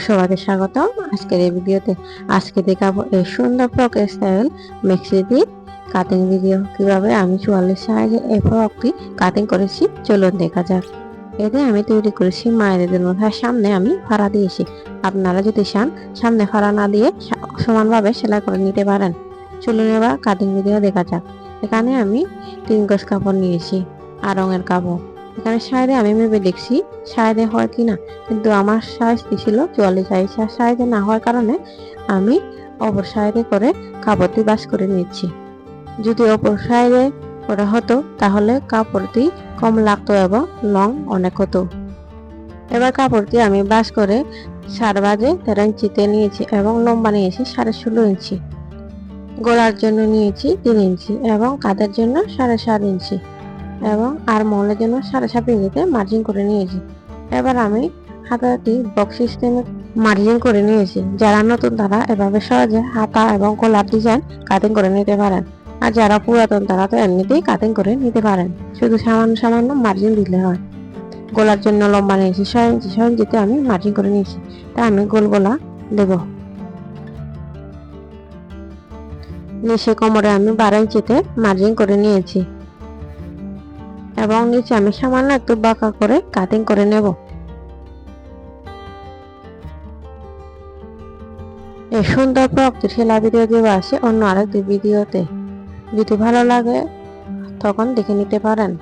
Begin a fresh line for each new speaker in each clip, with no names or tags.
সবাইকে স্বাগতম আজকের এই ভিডিওতে। আজকে দেখাবো এই সুন্দর ফ্রক স্টাইল মেক্সি দিয়ে কাটিং ভিডিও, কিভাবে আমি 44 সাইজে এই ফ্রকটি কাটিং করেছি। চলুন দেখা যাক। এতে আমি তৈরি করেছি মায়েদের মধ্যে সামনে আমি ফাড়া দিয়েছি। আপনারা যদি চান সামনে ফাড়া না দিয়ে সমানভাবে সেলাই করে নিতে পারেন। চলুন এবার কাটিং ভিডিও দেখা যাক। এখানে আমি 3 গজ কাপড় নিয়েছি আর রঙের কাপড়। এখানে সাইডে আমি ভেবে দেখছি সাইডে হয় কিনা, কিন্তু আমার সাইজটি ছিল 44 সাইজ। সাইডে না হওয়ার কারণে আমি অপর সাইডে করে কাপড়টি বাস করে নিচ্ছি। যদি অপর সাইডে করা হতো তাহলে কাপড়টি কম লাগতো এবং লং অনেক হতো। এবার কাপড়টি আমি বাস করে 13.5 ইঞ্চিতে নিয়েছি এবং লম্বা নিয়েছি 16.5 ইঞ্চি। গলার জন্য নিয়েছি 3 ইঞ্চি এবং কাঁধের জন্য 7.5 ইঞ্চি এবং আর মহলের জন্য 7.5 ইঞ্চিতে মার্জিন করে নিয়েছি। এবার আমি হাতাটি বক্স সিস্টেমে মার্জিন করে নিয়েছি। যারা নতুন তারা এভাবে সহজে হাতা এবং গলার ডিজাইন কাটিং করে নিতে পারেন, আর যারা পুরাতন তারা তো এমনিতেই কাটিং করে নিতে পারেন, শুধু সামান্য সামান্য মার্জিন দিলে হয়। গলার জন্য লম্বা নিয়েছি 6 ইঞ্চি, 6 ইঞ্চিতে আমি মার্জিন করে নিয়েছি। তাই আমি গোল গলা দেব। নিচে কোমরে আমি 12 ইঞ্চিতে মার্জিন করে নিয়েছি এবং নিচে আমি সামান্য একটু বাঁকা করে কাটিং করে নেব। এই সুন্দর ফ্রকটি সেলাই ভিডিও দেওয়া আছে অন্য আরেকটি ভিডিওতে। যদি ভালো লাগে তখন দেখে নিতে পারেন।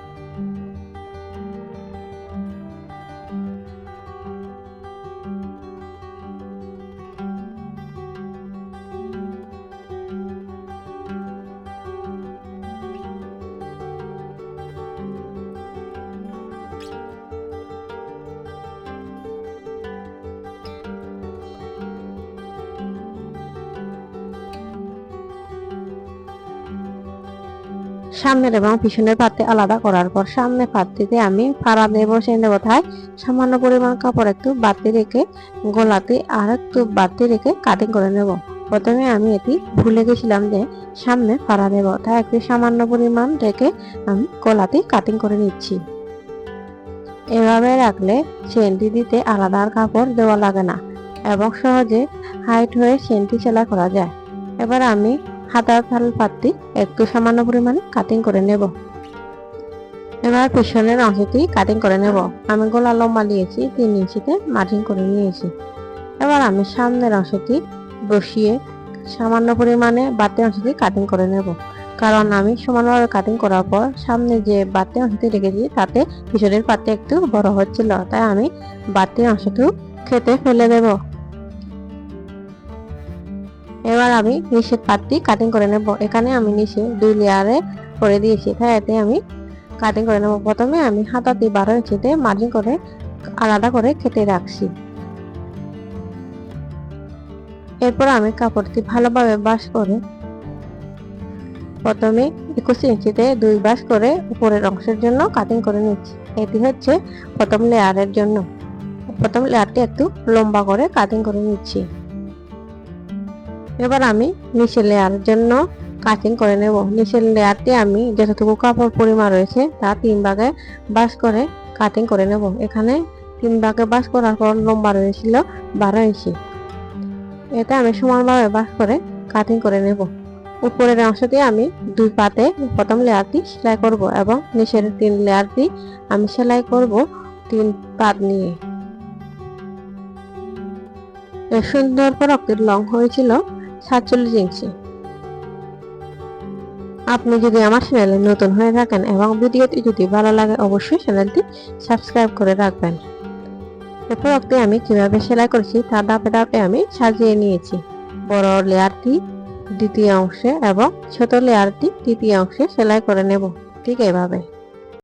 সামনের এবং পিছনের পাতে আলাদা করার পর সামনে পাতিতে আমি ফাড়া দিয়ে বসে নেব। তাই সামান্য পরিমাণ কাপড় একটু বাড়তি রেখে গলাতে আর একটু বাড়তি রেখে কাটিং করে নেব। প্রথমে আমি এটি ভুলে গেছিলাম যে সামনে ফাড়া দেব, তাই একটু সামান্য পরিমাণ রেখে আমি গলাতে কাটিং করে নিচ্ছি। এভাবে রাখলে চেনটি দিতে আলাদা আর কাপড় দেওয়া লাগে না এবং সহজে হাইট হয়ে চেনটি সেলাই করা যায়। এবার আমি হাতার থাল পাতি একটু সামান্য পরিমাণে কাটিং করে নেব। এবার পিছনের অংশটি কাটিং করে নেব। আমি গলা লম্বা নিয়েছি 3 ইঞ্চিতে মার্জিন করে নিয়েছি। এবার আমি সামনের অংশটি বসিয়ে সামান্য পরিমাণে বাড়তি অংশটি কাটিং করে নেব, কারণ আমি সমানভাবে কাটিং করার পর সামনে যে বাড়তি অংশটি রেখেছি তাতে পিছনের পাতে একটু বড় হচ্ছিল, তাই আমি বাড়তি অংশটি কেটে ফেলে দেব। এবার আমি নিচের পাটটি কাটিং করে নেব। এখানে আমি নিচে 2 লেয়ারে করে দিয়েছি, তাই এতে আমি কাটিং করে নেব। প্রথমে আমি হাতাটি 12 ইঞ্চিতে মার্জিন করে আলাদা করে কেটে রাখছি। এরপর আমি কাপড়টি ভালোভাবে বাস করে প্রথমে 21 ইঞ্চিতে 2 বাস করে উপরের অংশের জন্য কাটিং করে নিচ্ছি। এটি হচ্ছে প্রথম লেয়ারের জন্য। প্রথম লেয়ারটি একটু লম্বা করে কাটিং করে নিচ্ছি। এবার আমি নিচের লেয়ারের জন্য কাটিং করে নেব। নিচের লেয়ারটি আমি যতটুকু কাপড় পরিমাণ রয়েছে তা 3 ভাগে বাস করে কাটিং করে নেব। এখানে 3 ভাগে বাস করার পর লম্বা রয়েছিল 12 ইঞ্চি। এটা আমি সমানভাবে বাস করে কাটিং করে নেব। উপরের অংশটি আমি 2 পাতে প্রথম লেয়ারটি সেলাই করব এবং নিচের 3 লেয়ারটি আমি সেলাই করব 3 পাত নিয়ে। এই সুন্দর ফ্রকটির লং হয়েছিল 47 ইঞ্চি। আপনি যদি আমার চ্যানেলে নতুন হয়ে থাকেন এবং ভিডিওটি যদি ভালো লাগে অবশ্যই চ্যানেলটি সাবস্ক্রাইব করে রাখবেন। এই ফ্রকটি আমি কিভাবে সেলাই করেছি তা ধাপে ধাপে আমি সাজিয়ে নিয়েছি। বড় লেয়ারটি দ্বিতীয় অংশে এবং ছোট লেয়ারটি তৃতীয় অংশে সেলাই করে নেব, ঠিক এভাবে।